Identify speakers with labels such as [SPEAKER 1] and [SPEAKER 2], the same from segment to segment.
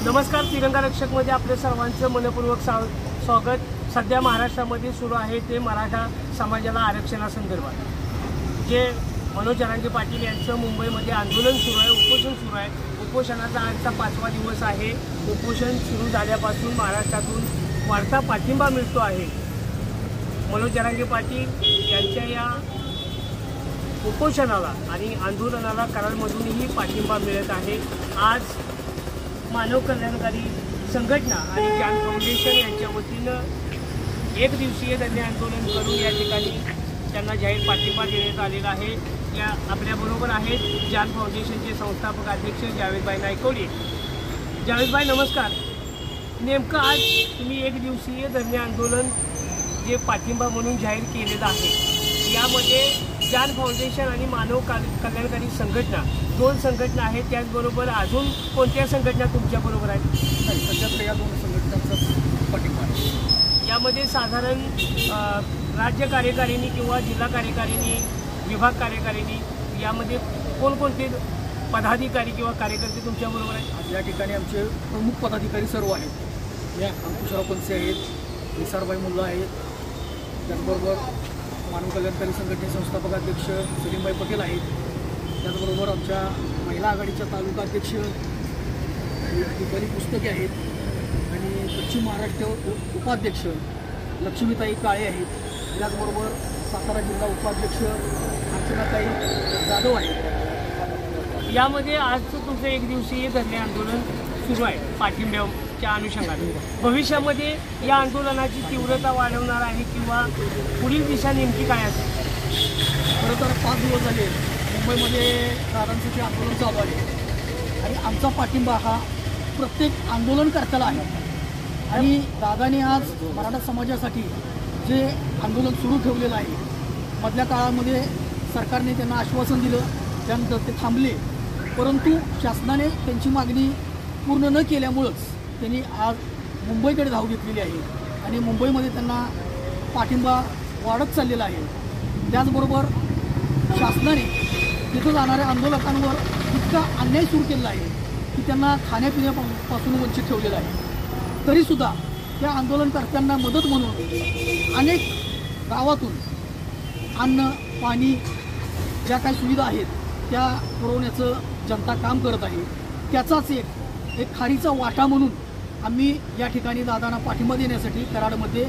[SPEAKER 1] नमस्कार, तिरंगा रक्षकमध्ये आपल्या सर्वांचं मनपूर्वक स्वागत। सध्या महाराष्ट्रामध्ये सुरू आहे ते मराठा समाजाला आरक्षणासंदर्भात जे मनोज जरांगे पाटील यांचं मुंबईमध्ये आंदोलन सुरू आहे, उपोषण सुरू आहे। उपोषणाचा आजचा 5वा दिवस आहे। उपोषण सुरू झाल्यापासून महाराष्ट्रातून वाढता पाठिंबा मिळतो आहे। मनोज जरांगे पाटील यांच्या या उपोषणाला आणि आंदोलनाला कराडमधूनही पाठिंबा मिळत आहे। आज मानव कल्याणकारी संघटना आणि ज्ञान फाउंडेशन यांच्या वतीनं एक दिवसीय धरणे आंदोलन करून या ठिकाणी त्यांना जाहीर पाठिंबा देण्यात आलेला आहे। या आपल्याबरोबर आहेत ज्ञान फाउंडेशनचे संस्थापक अध्यक्ष जावेदभाई नायकवडी। जावेदभाई नमस्कार। नेमकं आज तुम्ही एक दिवसीय धरणे आंदोलन जे पाठिंबा म्हणून जाहीर केलेलं आहे, यामध्ये ज्ञान फाउंडेशन आणि मानव कल्याणकारी संघटना दोन संघटना आहेत, त्याचबरोबर अजून कोणत्या संघटना तुमच्याबरोबर आहेत?
[SPEAKER 2] सध्या या दोन संघटनांचा पाठिंबा आहे।
[SPEAKER 1] यामध्ये साधारण राज्य कार्यकारिणी किंवा जिल्हा कार्यकारिणी, विभाग कार्यकारिणी यामध्ये कोणकोणते पदाधिकारी किंवा कार्यकर्ते तुमच्याबरोबर आहेत?
[SPEAKER 2] या ठिकाणी आमचे प्रमुख पदाधिकारी सर्व आहेत। या अंकुशराव पंचे आहेत, निसारभाई मुल्ला आहेत, त्याचबरोबर मानव कल्याणकारी संघटनेचे संस्थापक अध्यक्ष सलीमभाई पटेल आहेत, त्याचबरोबर आमच्या महिला आघाडीच्या तालुका अध्यक्ष दीपाली पुस्तके आहेत आणि पश्चिम महाराष्ट्र उपाध्यक्ष लक्ष्मीताई काळे आहेत, त्याचबरोबर सातारा जिल्हा उपाध्यक्ष अर्चनाताई जाधव आहेत।
[SPEAKER 1] यामध्ये आजचं तुमचं एक दिवसीय धरणे आंदोलन सुरू आहे पाठिंब्याच्या अनुषंगाने। भविष्यामध्ये या आंदोलनाची तीव्रता वाढवणार आहे किंवा पुढील दिशा नेमकी काय असेल?
[SPEAKER 2] खरं तर 5 दिवस झाले मुंबईमध्ये दादांचं आंदोलन चालू आहे आणि आमचा पाठिंबा हा प्रत्येक आंदोलनकर्त्याला आहे। आणि दादाने आज मराठा समाजासाठी जे आंदोलन सुरू ठेवलेलं आहे, मधल्या काळामध्ये सरकारने त्यांना आश्वासन दिलं, त्यानंतर ते थांबले, परंतु शासनाने त्यांची मागणी पूर्ण न केल्यामुळंच त्यांनी आज मुंबईकडे धाव घेतलेली आहे आणि मुंबईमध्ये त्यांना पाठिंबा वाढत चाललेला आहे। त्याचबरोबर शासनाने तिथं जाणाऱ्या आंदोलकांवर इतका अन्याय सुरू केलेला आहे की त्यांना खाण्यापिण्यापासून वंचित ठेवलेलं आहे। तरीसुद्धा त्या आंदोलनकर्त्यांना मदत म्हणून अनेक गावातून अन्न पाणी ज्या काही सुविधा आहेत त्या पुरवण्याचं जनता काम करत आहे। त्याचाच एक खारीचा वाटा म्हणून आम्ही या ठिकाणी दादांना पाठिंबा देण्यासाठी कराडमध्ये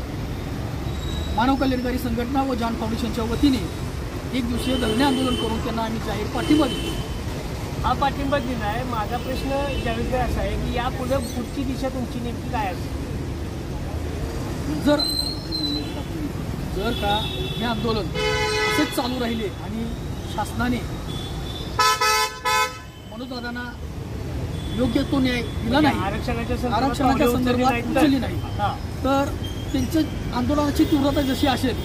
[SPEAKER 2] मानव कल्याणकारी संघटना व ज्ञान फाउंडेशनच्या वतीने एक दिवसीय धरणे आंदोलन करून त्यांना आम्ही जाहीर पाठिंबा देतो।
[SPEAKER 1] हा पाठिंबा दिला आहे। माझा प्रश्न जावेदभाई असा आहे की यापुढे पुढची दिशा तुमची नेमकी काय असेल?
[SPEAKER 2] जर का हे आंदोलन असेच चालू राहिले आणि शासनाने मनोजदादांना योग्य तो न्याय दिला नाही, आरक्षणाच्या संदर्भात उचलली नाही, तर त्यांच्या आंदोलनाची तीव्रता जशी असेल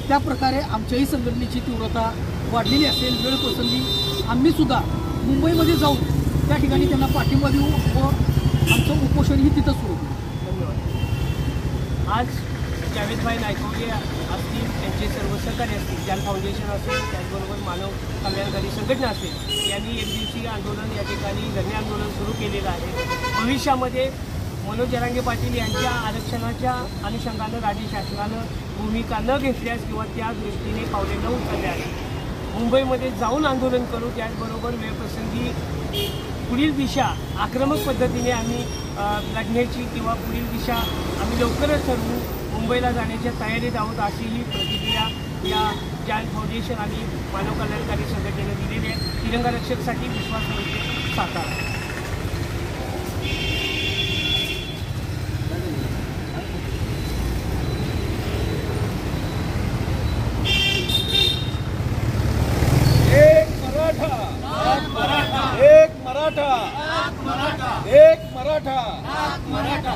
[SPEAKER 2] त्या प्रकारे आमच्याही संघटनेची तीव्रता वाढलेली असेल। वेळ प्रसंगी आम्ही सुद्धा मुंबईमध्ये जाऊन त्या ठिकाणी त्यांना पाठिंबा देऊ व आमचं उपोषणही तिथं सुरू करू।
[SPEAKER 1] धन्यवाद। आज जावेदभाई नायकवडी असतील, त्यांचे सर्व सहकारी असतील, ज्ञान फाउंडेशन असेल, त्याचबरोबर मानव कल्याणकारी संघटना असेल, यांनी एक दिवसीय आंदोलन या ठिकाणी धरणे आंदोलन सुरू केलेलं आहे। भविष्यामध्ये मनोज जरांगे पाटील यांच्या आरक्षणाच्या अनुषंगानं राज्य शासनानं भूमिका न घेतल्यास किंवा त्या दृष्टीने पावले न उचलल्यास मुंबईमध्ये जाऊन आंदोलन करू। त्याचबरोबर वेळप्रसंगी पुढील दिशा आक्रमक पद्धतीने आम्ही लढण्याची किंवा पुढील दिशा आम्ही लवकरच ठरवू, मुंबईला जाण्याच्या तयारीत आहोत, अशी ही प्रतिक्रिया या ज्ञान फाउंडेशन आणि मानव कल्याणकारी संघटनेने दिलेली आहे। तिरंगा रक्षकसाठी विश्वास मोहिते, सातारा।
[SPEAKER 3] एक मराठा, एक मराठा, एक मराठा, एक मराठा।